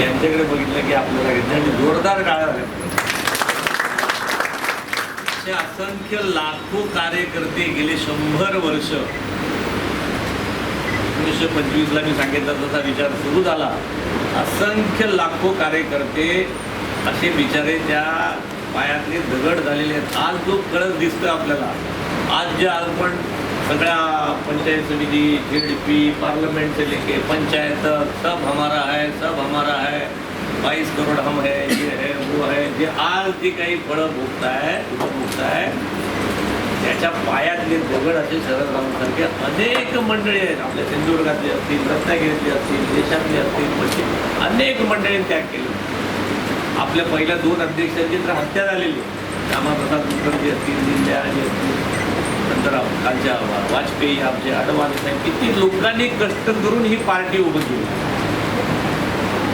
यांच्याकडे बघितलं की आपल्याला त्यांनी जोरदार गाळा झाले. असे असंख्य लाखो कार्यकर्ते गेले 100 वर्ष 1925ला मी सांगितलं तसा विचार सुरू झाला. असंख्य लाखो कार्यकर्ते असे बिचारे त्या पायातले दगड झालेले आहेत. आज जो कळस दिसतोय आपल्याला, आज जे आपण सगळ्या पंचायत समिती, जेडपी, पार्लियामेंट से लेके पंचायत सब हमारा है, सब हमारा है, 22 करोड़ हम है, ये है, वो है, जे आज जी काही फळं भोगताय त्याच्या पायातले दगड असे शरद रावांसारखे अनेक मंडळी आहेत. आपल्या सिंधुदुर्गातले असतील, रत्नागिरीतले असतील, देशातले असतील, अनेक मंडळींनी त्याग केले. आपल्या पहिल्या 2 अध्यक्षांची तर हत्या झालेली, श्यामाप्रसाद मुखर्जी असतील, दीनदयाळजी असतील, नंतर कालच्या वाजपेयी, आमचे अडवाणी साहेब, किती लोकांनी कष्ट करून ही पार्टी उभी केली.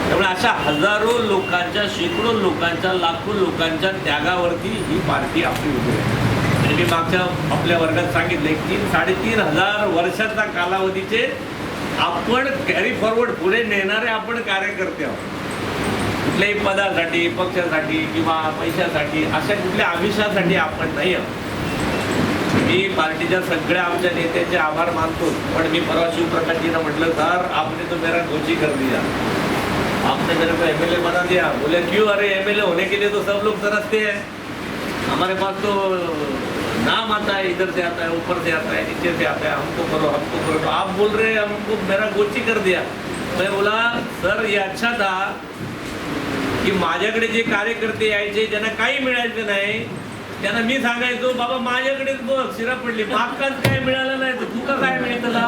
त्यामुळे अशा हजारो लोकांच्या, शेकडो लोकांच्या, लाखो लोकांच्या त्यागावरती ही पार्टी आपली उभी आहे. आणि मी मागच्या आपल्या वर्गात सांगितलं 3,500 वर्षाचा कालावधीचे आपण कॅरी फॉरवर्ड पुढे नेणारे आपण कार्यकर्ते आहोत. कुठल्याही पदासाठी, पक्षासाठी किंवा पैशासाठी, अशा कुठल्या आमिषासाठी आपण नाही आहोत. मी पार्टीच्या सगळ्या आमच्या नेत्यांचे आभार मानतो. पण मी परवा शिवप्रकाशजींना म्हटलं, सर आपने तो मेरा कोची कर दिया, आपने मेरे को एमएलए बना दिया. बोले क्यों? अरे एमएलए होने के लिए तो सब लोग तरसते हैं, हमारे पास तो नाम आता है, इधर से आता है, ऊपर से आता है, नीचे से आता है, हमको करो, हमको करो. तो आप बोल रहे हैं हमको मेरा कोची कर दिया. मैं बोला सर ये अच्छा था की माझ्याकडे जे कार्यकर्ते यायचे ज्यांना काही मिळायचं नाही त्यांना मी सांगायचो, बाबा माझ्याकडेच बघ शिरा पडली, मागकाच काय मिळालं नाही तर तुका काय मिळतला.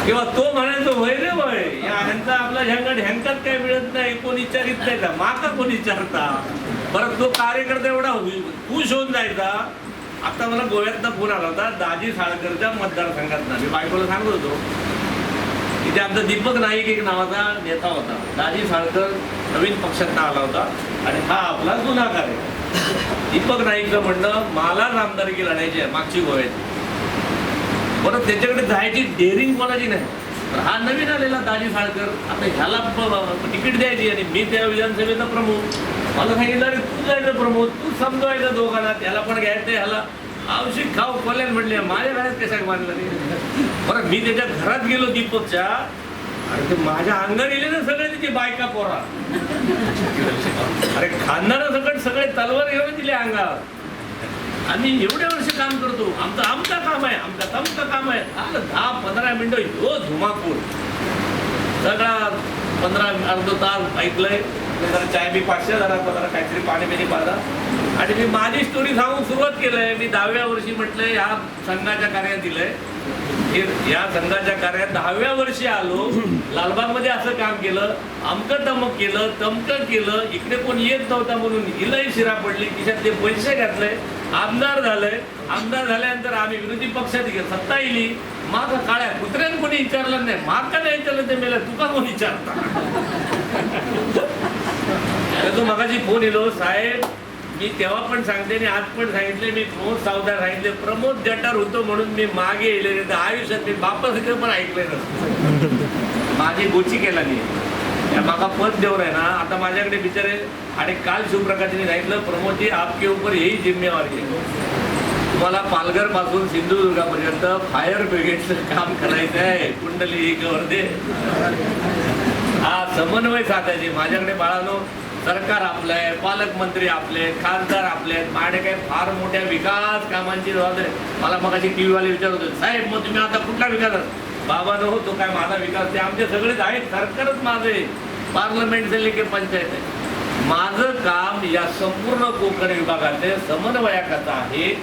किंवा तो म्हणायचो होय रे होय, या ह्यांचा आपला झंगड ह्यांकाच काय मिळत नाही, कोण विचारित नाही का, माका कोण विचारता. परत तो कार्यकर्ता एवढा खुश होऊन जायचा. आता मला गोव्यातनं फोन आला होता दाजी साळकरच्या मतदारसंघात. मी बायकोला सांगत होतो तिथे आमचा दीपक नाईक एक नावाचा नेता होता. दाजी साळकर नवीन पक्षात आला होता आणि हा आपला जुना कार्यकर्ता. दीपक नाईकचं म्हणणं मला आमदारकी लढायची आहे मागची गोव्याची, परत त्याच्याकडे जायची डेअरिंग कोणाची नाही. तर हा नवीन आलेला दाजी साळकर, आता ह्याला तिकीट द्यायची आणि मी त्या विधानसभेचा प्रमुख. मला सांगितलं अरे तू जायचं प्रमुख, तू समजवायचं दोघांना, त्याला पण घ्यायचं ह्याला आवश्यक खाऊ खोल्यान म्हणले माझ्या घरात कशा मानलं नाही. बरं मी त्याच्या घरात गेलो दीपकच्या, आणि ते माझ्या अंगावर येले ना सगळे तिथे बायका पोरा. अरे खानदाना सगळे तलवार घेऊन दिले अंगावर. आम्ही एवढे वर्ष काम करतो, आमचं काम आहे, आमचं काम आहे. 10-15 मिनिटं हो धुमाकूळ सगळा 15-अर्धा तास ऐकलंय. जरा चाय बी 500 जरा काहीतरी पाणी बिणी पाजा. आणि मी माझी स्टोरी सांगून सुरुवात केलंय. मी 10व्या वर्षी म्हटलंय ह्या संघाच्या कार्यात दिलंय, या संघाच्या कार्यात 10व्या वर्षी आलो. लालबागमध्ये असं काम केलं, अमकं तमक केलं, तमकं केलं. इकडे कोण येत नव्हता म्हणून हिलाही शिरा पडली, खिशातले पैसे घातले, आमदार झालंय. आमदार झाल्यानंतर आम्ही विरोधी पक्षात गेलो, सत्ता येईल. माग काळ्या कुत्र्यानं कोणी विचारलं नाही, माग का नाही विचारलं ते मेला तुका कोण विचारता. तो मगाशी फोन येलो साहेब, मी तेव्हा पण सांगते आणि आज पण सांगितले, मी प्रमोद सावदार सांगितले, प्रमोद गटार होतो म्हणून मी मागे येले, तर आयुष्यात मी बापासकडे पण ऐकले नसतं. माझी गोची केला नाही, त्या मागा पद देवर आहे ना. आता माझ्याकडे बिचारे, आणि काल शिवप्रकाशने सांगितलं प्रमोदजी आपके ऊपर यही जिम्मेवारी आहे, तुम्हाला पालघर पासून सिंधुदुर्गापर्यंत फायर ब्रिगेडचं काम करायचं आहे. कुंडली एक वर्धे हा समन्वय साधायचे. माझ्याकडे बाळानो सरकार आपलं आहे, पालकमंत्री आपले आहेत, खासदार आपले आहेत, माझ्याकडे काय फार मोठ्या विकास कामांची जबाबदारी. मला मग अशी टी व्हीवाले विचारत होते, साहेब मग तुम्ही आता कुठला विकास? बाबा न तो काय माझा विकास, ते आमचे सगळेच आहेत, सरकारच माझे, पार्लमेंट से लेके पंचायत आहे. माझं काम या संपूर्ण कोकण विभागाचे समन्वयकाचं आहे,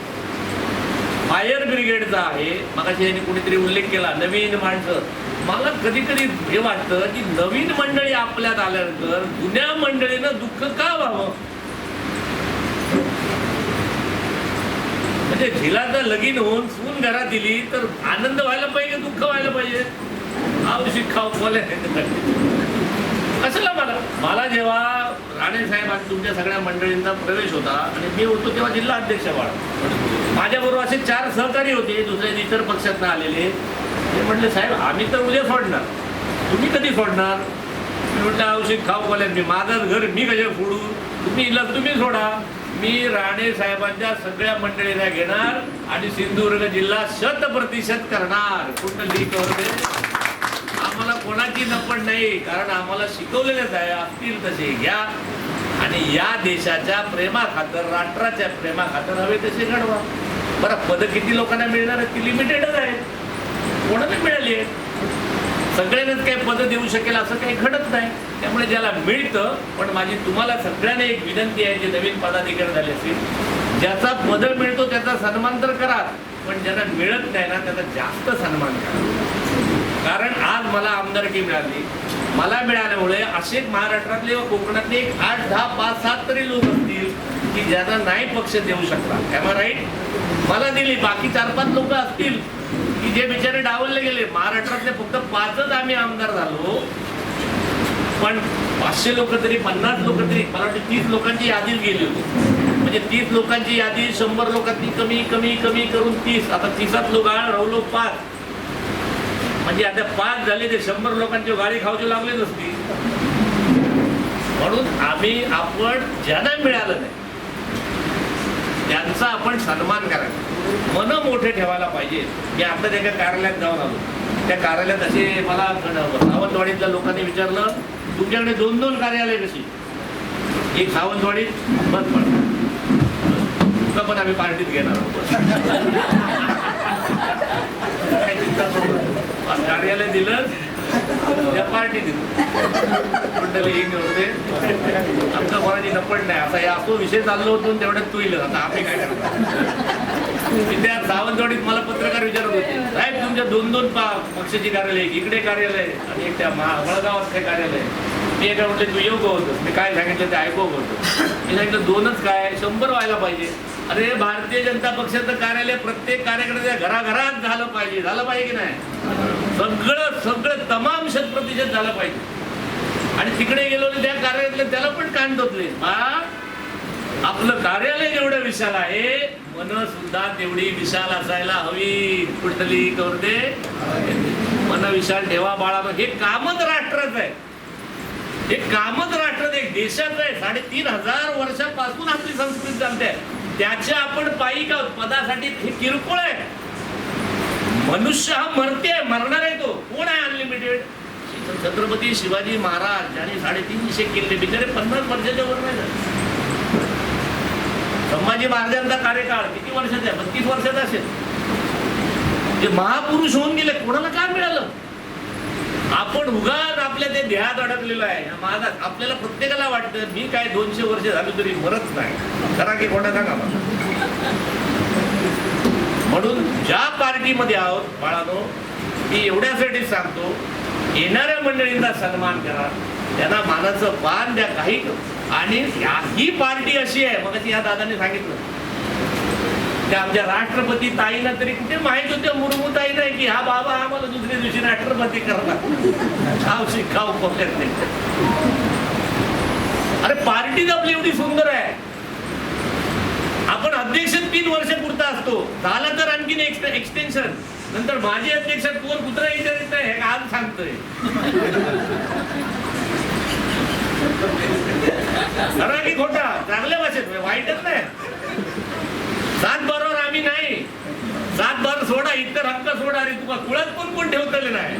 फायर ब्रिगेडचा आहे. मगाशी यांनी कुणीतरी उल्लेख केला नवीन माणसं. मला कधी कधी हे वाटतं की नवीन मंडळी आपल्यात आल्यानंतर जुन्या मंडळीनं दुःख का व्हावं. म्हणजे झिलाचं लगीन होऊन सून घरात दिली तर आनंद व्हायला पाहिजे, दुःख व्हायला पाहिजे. आवश्यक खाऊ बोले कशाला. मला जेव्हा राणे साहेब आणि तुमच्या सगळ्या मंडळींचा प्रवेश होता आणि मी होतो तेव्हा जिल्हा अध्यक्ष बाळा, माझ्याबरोबर असे 4 सहकारी होते दुसऱ्या इतर पक्षातनं आलेले. ते म्हटले साहेब आम्ही तर उद्या सोडणार, तुम्ही कधी सोडणार? मी म्हटलं औषध खाऊ बोल्यात मी माझंच घर मी कशा फोडू, तुम्ही सोडा. मी राणे साहेबांच्या सगळ्या मंडळीला घेणार आणि सिंधुदुर्ग जिल्हा 100% करणार. कुठं लीक वगैरे आम्हाला कोणाची नपण नाही, कारण आम्हाला शिकवलेलेच आहे. असतील तसे घ्या आणि या देशाच्या प्रेमाखातर, राष्ट्राच्या प्रेमाखातर हवे तसे घडवा. बरं, पद किती लोकांना मिळणार आहेत? ती लिमिटेडच आहेत, कोणाला मिळाली आहेत. सगळ्यांनाच काही पद देऊ शकेल असं काही घडत नाही. त्यामुळे ज्याला मिळतं, पण माझी तुम्हाला सगळ्यांना एक विनंती आहे, जे नवीन पदाधिकारी झाले असतील, ज्याचा पद मिळतो त्याचा सन्मान तर करा, पण ज्यांना मिळत नाही ना त्याचा जास्त सन्मान करा. कारण आज मला आमदारकी मिळाली, मला मिळाल्यामुळे असे महाराष्ट्रातले व कोकणातले 8, 10, 5, 7 तरी लोक असतील की ज्यांना नाही पक्ष देऊ शकला. Am right? मला दिली, बाकी 4-5 लोक असतील की जे बिचारे डावलले गेले. महाराष्ट्रातले फक्त 5च आम्ही आमदार झालो, पण 500 लोक तरी, 50 लोक तरी, मला वाटतं 30 लोकांची यादीच गेली होती. म्हणजे 30 लोकांची यादी 100 लोकांनी कमी कमी कमी करून 30, आता 30 लोक राहिलो 5, म्हणजे आता 5 झाले ते 100 लोकांची गाडी खाऊची लागली नसती. म्हणून आपण ज्यांना मिळालं नाही त्यांचा आपण सन्मान करायचा, मन मोठे ठेवायला पाहिजे. मी आता एका कार्यालयात जाऊन आलो, त्या कार्यालयात असे मला सावंतवाडीतल्या लोकांनी विचारलं, तुमच्याकडे 2-2 कार्यालय कशी? एक सावंतवाडीत बंद पडतं, पण आम्ही पार्टीत घेणार आहोत. कार्यालय दिलं त्या पार्टी दिली होते. आमचं कोणाची नपड नाही. असा या असो विषय चाललो होतो, तेवढ्यात तू येईल. आता आम्ही काय करतो? त्या सावंतवाडीत मला पत्रकार विचारत होते, साहेब तुमच्या 2-2 पक्षाची कार्यालय, इकडे कार्यालय आणि एक त्या वळगावात काय कार्यालय. मी एका म्हटलं तू येऊ होतं, मी काय सांगितलं ते ऐकू होतं. मी सांगितलं 2च काय, 100 व्हायला पाहिजे. अरे भारतीय जनता पक्षाचं कार्यालय प्रत्येक कार्यकर्त्याच्या घराघरात झालं पाहिजे. झालं पाहिजे की नाही? सगळं तमाम 100% झालं पाहिजे. आणि तिकडे गेलो त्या कार्यालयातले त्याला पण कान टोचले. आपलं कार्यालय जेवढं विशाल आहे, मन सुद्धा तेवढी विशाल असायला हवी. कुठली करते मन विशाल ठेवा बाळानं. हे कामच राष्ट्राचं आहे, हे कामच राष्ट्र एक देशाचं आहे. 3500 वर्षापासून आपली संस्कृती चालते, त्याच्या आपण पायी आहोत. पदासाठी हे किरकोळ आहे. मनुष्य हा मरते, मरणार आहे. तो कोण आहे अनलिमिटेड? छत्रपती शिवाजी महाराज ज्यांनी 350 किल्ले, बिचारे 50 वर्षाच्या वर नाही झाले. संभाजी महाराजांचा कार्यकाळ किती वर्षाचा आहे? 32 वर्षाचा असेल. जे महापुरुष होऊन गेले, कोणाला काय मिळालं? आपण उगाच आपल्या ते ध्येयात अडकलेलो आहे. माझा आपल्याला प्रत्येकाला वाटतं मी काय 200 वर्ष झाली तरी मरत नाही. खरा की कोणा सांगा मला. म्हणून ज्या पार्टीमध्ये आहोत बाळानो, मी एवढ्यासाठी सांगतो, येणाऱ्या मंडळींचा सन्मान करा, त्यांना मानाचं मान द्या. काही आणि ही पार्टी अशी आहे, मग या दादाने सांगितलं, त्या आमच्या राष्ट्रपती ताईला तरी कुठे माहित होते, मुर्मू ताई नाही की हा बाबा आम्हाला दुसऱ्या दिवशी राष्ट्रपती करणार. खाऊ पकडत नाही. अरे पार्टीच आपली एवढी सुंदर आहे. आपण अध्यक्ष 3 वर्ष पुरता असतो, झालं तर आणखीन एक्सटेन्शन. नंतर माझे अध्यक्ष कोण कुत्रा विचारित नाही, हे आज सांगतोय. खरा की खोटा? चांगल्या भाषेत, वाईटच नाही. 7 बरोबर आम्ही नाही, 7 बार सोडा, इतर हक्क सोडा. अरे तुला कुळात कोण ठेवतले नाही.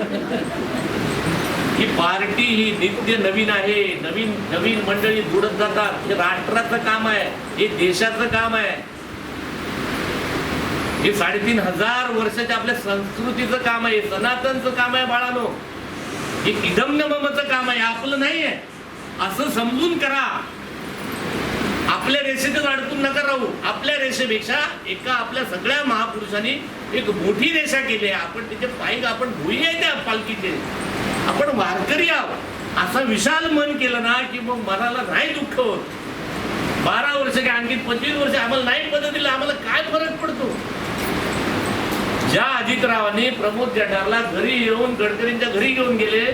ही पार्टी ही नित्य नवीन आहे. नवीन नवीन मंडळी जुडत जातात. हे राष्ट्राचं काम आहे, हे देशाचं काम आहे. हे 3500 वर्षाच्या आपल्या संस्कृतीचं काम आहे, सनातनचं काम आहे बाळानो. हे इदम्य ममचं काम आहे, आपलं नाही आहे असं समजून करा. आपल्या रेषेतच अडकून नका राहू. आपल्या रेषेपेक्षा एका आपल्या सगळ्या महापुरुषांनी एक मोठी रेषा केली आहे. आपण तिथे पायी आपण भुई आहे त्या पालखीचे, आपण वारकरी आहोत असं विशाल मन केलं ना की मग मनाला नाही दुःख होत. 12 वर्ष काय आणखी 25 वर्ष आम्हाला नाही पद दिलं, आम्हाला काय फरक पडतो? ज्या अजितरावांनी प्रमोद जठारला घरी येऊन गडकरींच्या घरी घेऊन गेले,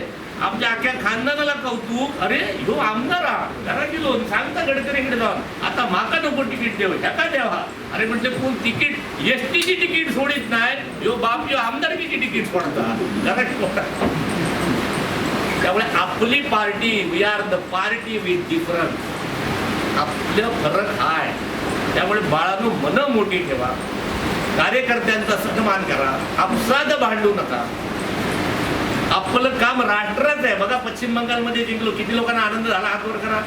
आमच्या अख्ख्या खानदानाला कौतुक. अरे ह्यो आमदार जरा गेलो सांगता गडकरीकडे जाऊन, आता माका नको तिकीट देऊ, ह्याका द्यावा. अरे म्हटले कोण तिकीट एसटीची तिकीट सोडित नाही, ह्यो बाप ह्यो आमदारकीची तिकीट सोडता. जरा की त्यामुळे आपली party, we are the party with difference. आपलं फरक आहे. त्यामुळे बाळांनो मन मोठी ठेवा, कार्यकर्त्यांचा सन्मान करा, आपसात भांडू नका. आपलं काम राष्ट्राचं आहे. बघा पश्चिम बंगालमध्ये जिंकलो, किती लोकांना आनंद झाला, हात वर करा.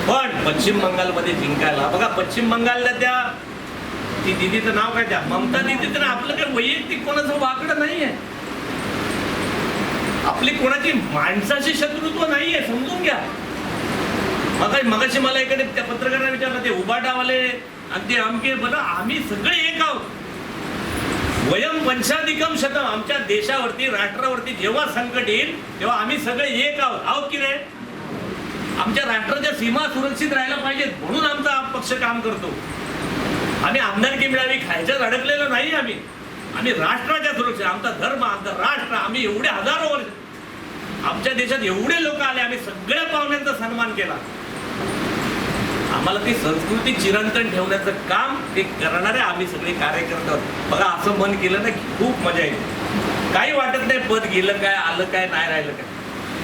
पण पश्चिम बंगालमध्ये जिंकायला बघा, पश्चिम बंगालला त्या ती दिदीचं नाव काय, त्या ममता दिदीचं ना, आपलं काय वैयक्तिक कोणाचं वाकडं नाहीये, आपली कोणाची माणसाशी शत्रुत्व नाहीये, समजून घ्या. मगाशी मला इकडे त्या पत्रकारांना विचारलं, ते उबाटावाले आणि ते अमके, बघा आम्ही सगळे एक आहोत. वयम पंचाधिकम शतम. आमच्या देशावरती, राष्ट्रावरती जेव्हा संकट येईल तेव्हा आम्ही सगळे एक आहोत की नाही. आमच्या राष्ट्राच्या सीमा सुरक्षित राहायला पाहिजेत म्हणून आमचा पक्ष काम करतो. आम्ही आमदारकी मिळावी खायच्यात अडकलेलो नाही. आम्ही राष्ट्राच्या सुरक्षा, आमचा धर्म, आमचा राष्ट्र, आम्ही एवढे हजारो वर्ष आमच्या देशात एवढे लोक आले, आम्ही सगळ्या पाहुण्यांचा सन्मान केला. आम्हाला ती संस्कृती चिरंतन ठेवण्याचं काम ते करणारे आम्ही सगळे कार्यकर्ते आहोत. बघा असं मन केलं ना की खूप मजा येईल. काही वाटत नाही पद गेलं काय, आलं काय, नाही राहिलं काय.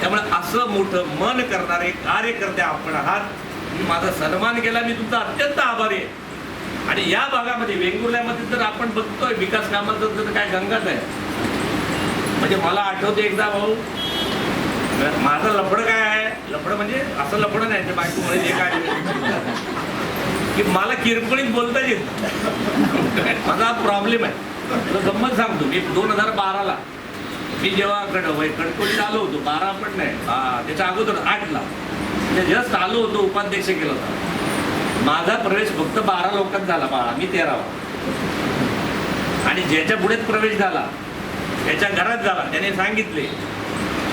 त्यामुळे असं मोठं मन करणारे कार्यकर्ते आपण आहात. मी माझा सन्मान केला, मी तुमचा अत्यंत आभारी आहे. आणि या भागामध्ये वेंगुर्ल्यामध्ये जर आपण बघतोय विकास कामाचं तर काय गंगाच आहे. म्हणजे मला आठवते एकदा, भाऊ माझं लफडं काय आहे, लफडं म्हणजे असं लफडं नाही ते बायको म्हणजे काय की मला किरकोळीत बोलता येत, माझा प्रॉब्लेम आहे. तुला गंमत सांगतो, मी 2012ला मी जेव्हा कणकोलीत आलो होतो, 12 पण नाही, त्याच्या अगोदर 8ला जस्ट आलो होतो, उपाध्यक्ष केलं होतं. माझा प्रवेश फक्त 12 लोकांत झाला, 12 मी 13वा. आणि ज्याच्या पुढेच प्रवेश झाला त्याच्या घरात झाला. त्याने सांगितले,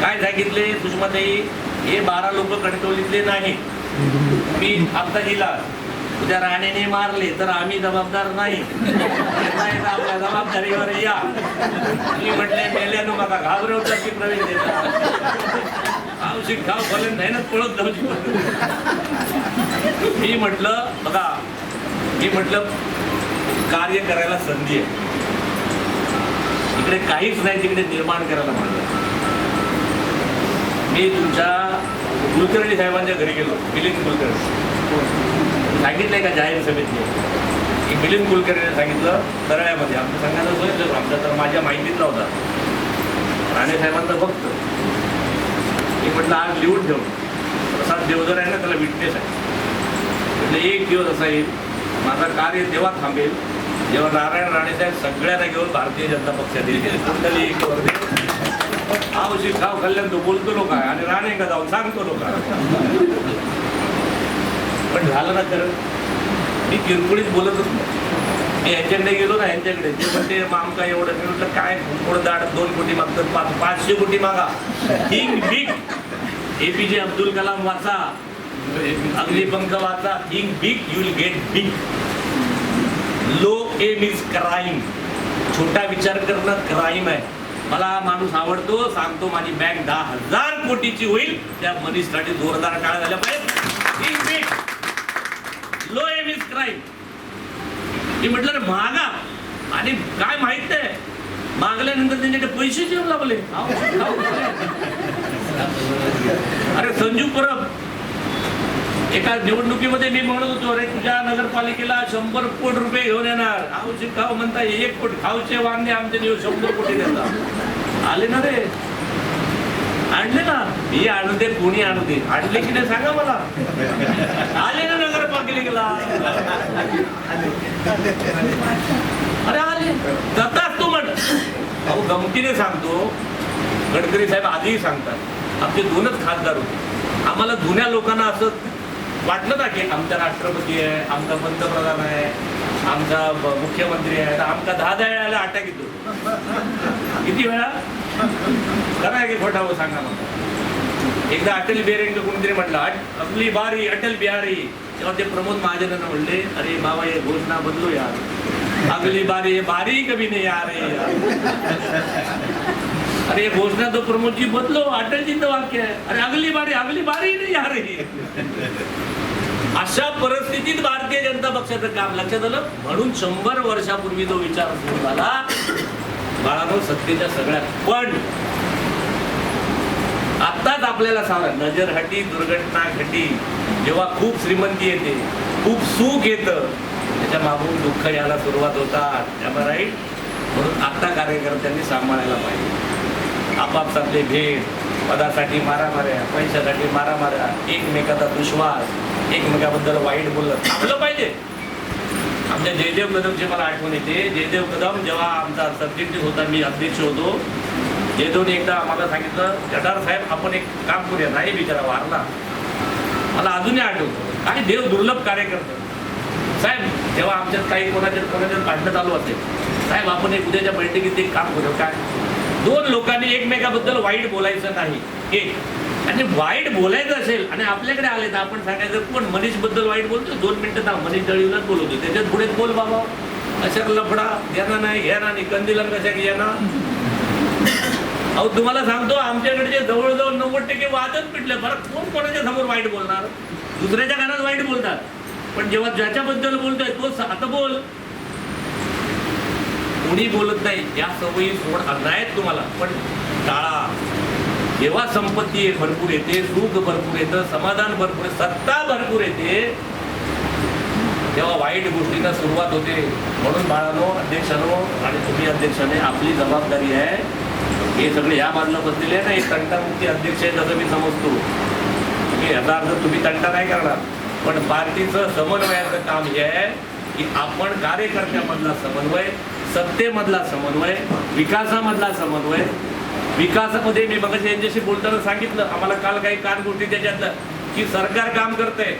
काय सांगितले, सुषमाताई हे 12 लोक कणकवलीतले नाही, मी आमचा इलाज उद्या राणेने मारले तर आम्ही जबाबदार नाही, आपल्या जबाबदारीवर या. मी म्हटले मेल्यानं मला घाबरवतात की प्रवेश देतात, औषध खाव भले मेहनत पळत जाऊ. मी म्हटलं बघा, मी म्हटलं कार्य करायला संधी आहे, इकडे काहीच नाही, तिकडे निर्माण करायला म्हणलं. मी तुमच्या कुलकर्णी साहेबांच्या घरी गेलो, मिलिंद कुलकर्णी, सांगितलंय का जाहीर सभेतले की मिलिंद कुलकर्णीने सांगितलं तरळ्यामध्ये, आमच्या संघाला बघितलं, आमचा तर माझ्या माहितीतला होता, राणे साहेबांचा फक्त. मी म्हटलं आज लिहून ठेव, प्रसाद देवधर आहे ना त्याला विटनेस आहे, म्हटलं एक दिवस असा येईल माझा कार्य तेव्हा थांबेल जेव्हा नारायण राणे साहेब सगळ्यांना घेऊन भारतीय जनता पक्षात येईल. औषध खाव खाल्ल्यानं तो बोलतो लोक आहे आणि राणे का जाऊन सांगतो लोक. पण झालं ना तर मी किरकोळीत बोलतच नाही. मी यांच्याकडे गेलो ना, यांच्याकडे ते म्हणते आमका एवढं, मी म्हटलं काय थोडं दाड 2 कोटी मागतात, 500 कोटी मागा. Think big. APJ Abdul Kalam वाचा, अग्निपंख वाचा. Think big, you will get big. Low aim is crime. छोटा विचार करणं क्राईम आहे. मला माणूस आवडतो, सांगतो माझी बँक 10,000 कोटीची होईल, त्या मनीसाठी जोरदार काळ झाल्या पाहिजे. Low aim is crime. मी म्हटलं रे मागा, आणि काय माहित आहे मागल्यानंतर त्यांच्याकडे पैसे जेव लागले. अरे संजू परब एका निवडणुकीमध्ये मी म्हणत होतो, अरे तुझ्या नगरपालिकेला 100 कोटी रुपये घेऊन येणार. औषध खाव म्हणता 1 कोटी, खाऊचे वांदे आमचे 100 कोटी देतात. आले ना रे, आणले ना, ही आणू दे कोणी आणू दे, आणले की नाही सांगा मला. आले ना नगरपालिकेला, अरे आले जातात तू म्हण. अहो गमतीने सांगतो, गडकरी साहेब आधीही सांगतात, आमचे 2च खासदार होते. आम्हाला जुन्या लोकांना असं वाटलं ना की आमचा राष्ट्रपती आहे, आमचा पंतप्रधान आहे, आमचा मुख्यमंत्री आहे, आमचा 10 वेळाला अटॅक येतो. किती वेळा खरं की खोटा हो सांगा मला. एकदा अटल बिहारी कोणीतरी म्हटलं आपली बारी अटल बिहारी, तेव्हा ते प्रमोद महाजनांना म्हणले, अरे बाबा ये घोषणा बदलो यार, अगली बारी ये बारी कभी नहीं आ रही यार. अरे ये घोषणा तो प्रमोद जी बदलो, अटल जी तो वाक्य आहे, अरे अगली बारी नहीं आ रही. अशा परिस्थितीत भारतीय जनता पक्षाचं काम लक्षात आलं. म्हणून 100 वर्षापूर्वी जो विचार सुरू झाला बाळानो सत्तेच्या सगळ्या पण आत्ताच आपल्याला सांगा, नजरहटी दुर्घटना घटी, जेव्हा खूप श्रीमंती येते, खूप सुख येतं, त्याच्या मागून दुःख यायला सुरुवात होतात. त्यामुळे राईट, म्हणून आता कार्यकर्त्यांनी सांभाळायला पाहिजे. आपापसातले भेद, पदासाठी मारामाऱ्या, पैशासाठी मारामाऱ्या, एकमेकाचा दुश्वास, एकमेकाबद्दल वाईट बोलणं थांबलं पाहिजे. आमच्या जयदेव कदमची मला आठवण येते. जयदेव कदम जेव्हा आमचा सबजेक्टिव्ह होता, मी अध्यक्ष होतो, जयदेवने एकदा आम्हाला सांगितलं, जटार साहेब आपण एक काम करूया. नाही बिचारा वारला, मला अजूनही आठवतं. काही देव दुर्लभ कार्य करतं साहेब. जेव्हा आमच्यात काही कोणाच्यात भांडणं चालू असेल, साहेब आपण एक उद्याच्या बैठकीत एक काम करू. काय, 2 लोकांनी एकमेकाबद्दल वाईट बोलायचं नाही. एक, आणि वाईट बोलायचं असेल आणि आपल्याकडे आले तर आपण सांगायचं, कोण मनीष बद्दल वाईट बोलतो, 2 मिनिटं थांब, मनीष दळीवलाच बोलवतो, त्याच्यात पुढे बोल बाबा, अशा लफडा येणार नाही, येणार नाही, कंदीला कशा की येणार. अहो तुम्हाला सांगतो, आमच्याकडचे जवळजवळ 90% वादच पिटले. बरं, कोण कोणाच्या समोर वाईट बोलणार? दुसऱ्याच्या कानात वाईट बोलतात, पण जेव्हा ज्याच्याबद्दल बोलतोय तो आता बोल. कोणी बोलत नाही, या सवयी सोड आहेत तुम्हाला, पण टाळा. जेव्हा संपत्ती भरपूर येते, सुख भरपूर येतं, समाधान भरपूर येते, सत्ता भरपूर येते, तेव्हा वाईट गोष्टींना सुरुवात होते. म्हणून बाळानो, अध्यक्षानो आणि तुम्ही अध्यक्षाने आपली जबाबदारी आहे. हे सगळे या बाजूला बसलेले आहे ना, हे तंटामुक्ती अध्यक्ष आहे जसं मी समजतो. याचा अर्थ तुम्ही तंटा नाही करणार, पण पार्टीचं समन्वयाचं काम हे आहे की आपण कार्यकर्त्यामधला समन्वय, सत्तेमधला समन्वय, विकासामधला समन्वय. विकासामध्ये मी मग यांच्याशी बोलताना सांगितलं, आम्हाला काल काही गोष्टी त्याच्यातलं की सरकार काम करतंय,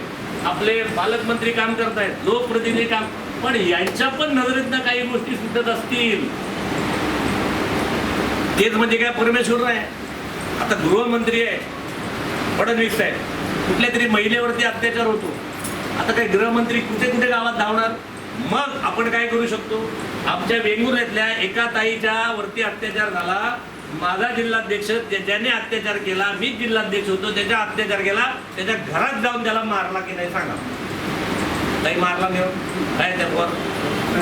आपले पालकमंत्री काम करतायत, लोकप्रतिनिधी काम, पण यांच्या पण नजरेतनं काही गोष्टी सुटत असतील. तेच म्हणजे काय, परमेश्वर नाही. आता गृहमंत्री आहे फडणवीस साहेब, कुठल्या तरी महिलेवरती अत्याचार होतो, आता काही गृहमंत्री कुठे कुठे गावात धावणार. मग आपण काय करू शकतो, आमच्या वेंगुर्ल्यातल्या एका ताईच्या वरती अत्याचार झाला, माझा जिल्हाध्यक्ष ज्याने अत्याचार केला, मी जिल्हाध्यक्ष होतो, त्याच्या अत्याचार केला, त्याच्या घरात जाऊन त्याला मारला की नाही सांगा. ताई मारला नाही, काय त्यावर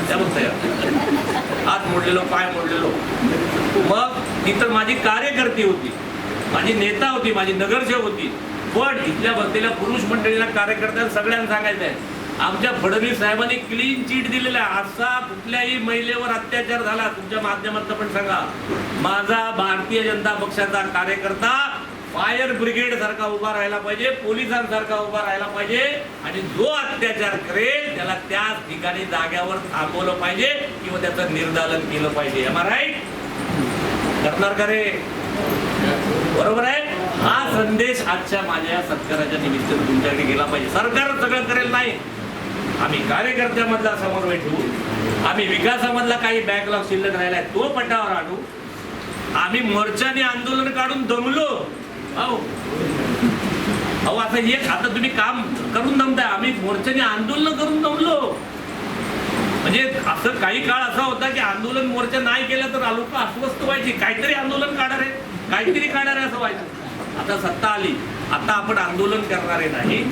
त्या बघताय, हात मोडलेलो, पाय मोडलेलो. मग ती तर माझी कार्यकर्ती होती, माझी नेता होती, माझी नगरसेवक होती, पण इथल्या बसलेल्या पुरुष मंडळीला, कार्यकर्त्यांना सगळ्यांना सांगायचं आहे, आमच्या फडणवीस साहेबांनी क्लीन चिट दिलेला आहे. असा कुठल्याही महिलेवर अत्याचार झाला, तुमच्या माध्यमातून पण सांगा, माझा भारतीय जनता पक्षाचा कार्यकर्ता फायर ब्रिगेड सारखा उभा राहायला पाहिजे, पोलिसांसारखा उभा राहायला पाहिजे, आणि जो अत्याचार करेल त्याला त्याच ठिकाणी जाग्यावर थांबवलं पाहिजे किंवा त्याचं निर्दालन केलं पाहिजे. एम आर राईट करणार का रे? बरोबर आहे. हा संदेश आजच्या माझ्या सत्काराच्या निमित्त तुमच्याकडे गेला पाहिजे. सरकार सगळं करेल नाही, आम्ही कार्यकर्त्यामधला समन्वय ठेवू, आम्ही विकासामधला काही बॅकलॉग शिल्लक राहिलाय तो पटावर आणू. आम्ही मोर्चाने आंदोलन काढून दमलो. अहो आता एक, आता तुम्ही काम करून दमताय, आम्ही मोर्चाने आंदोलन करून दमलो. म्हणजे असं काही काळ असा होता की आंदोलन मोर्चा नाही केलं तर लोक अस्वस्थ व्हायची, काहीतरी आंदोलन काढणार आहे, काहीतरी काढणार आहे असं व्हायचं. आता सत्ता आली, आता आपण आंदोलन करणारे नाही,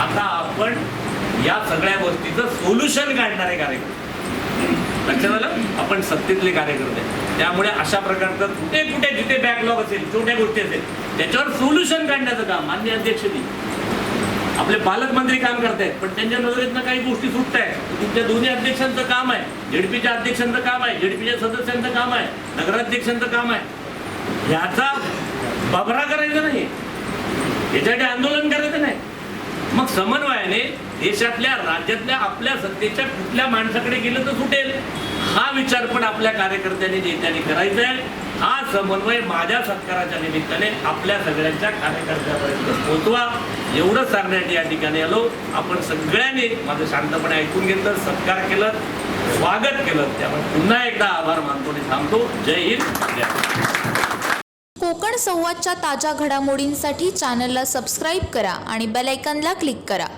आता आपण या सगळ्या गोष्टीचं सोल्युशन काढणारे कार्यकर्ते. लक्षात आलं? आपण सत्तेतले कार्यकर्ते. त्यामुळे अशा प्रकारचं कुठे कुठे जिथे बॅकलॉग असेल, छोट्या गोष्टी असेल, त्याच्यावर सोल्युशन काढण्याचं काम माननीय अध्यक्षांनी, आपले पालकमंत्री काम करतायत, पण त्यांच्या नजरेतनं काही गोष्टी सुटत आहेत. तुमच्या दोन्ही अध्यक्षांचं काम आहे, झेडपीच्या अध्यक्षांचं काम आहे, झेडपीच्या सदस्यांचं काम आहे, नगराध्यक्षांचं काम आहे. याचा बाबरा करायचा नाही, याच्यासाठी आंदोलन करायचं नाही. मग समन्वयाने देशातल्या, राज्यातल्या, आपल्या सत्तेच्या कुठल्या माणसाकडे गेलं तर सुटेल, हा विचार पण आपल्या कार्यकर्त्यांनी नेत्यांनी करायचा आहे. हा समन्वय माझ्या सत्काराच्या निमित्ताने आपल्या सगळ्यांच्या कार्यकर्त्यांपर्यंत पोहोचवा, एवढंच सांगण्यासाठी या ठिकाणी आलो. आपण सगळ्यांनी माझं शांतपणे ऐकून घेतलं, सत्कार केलं, स्वागत केलं, त्यामुळे पुन्हा एकदा आभार मानतो आणि थांबतो. जय हिंद. कोकण संवादच्या ताज्या घडामोडींसाठी चॅनलला सबस्क्राईब करा आणि बेल आयकॉनला क्लिक करा.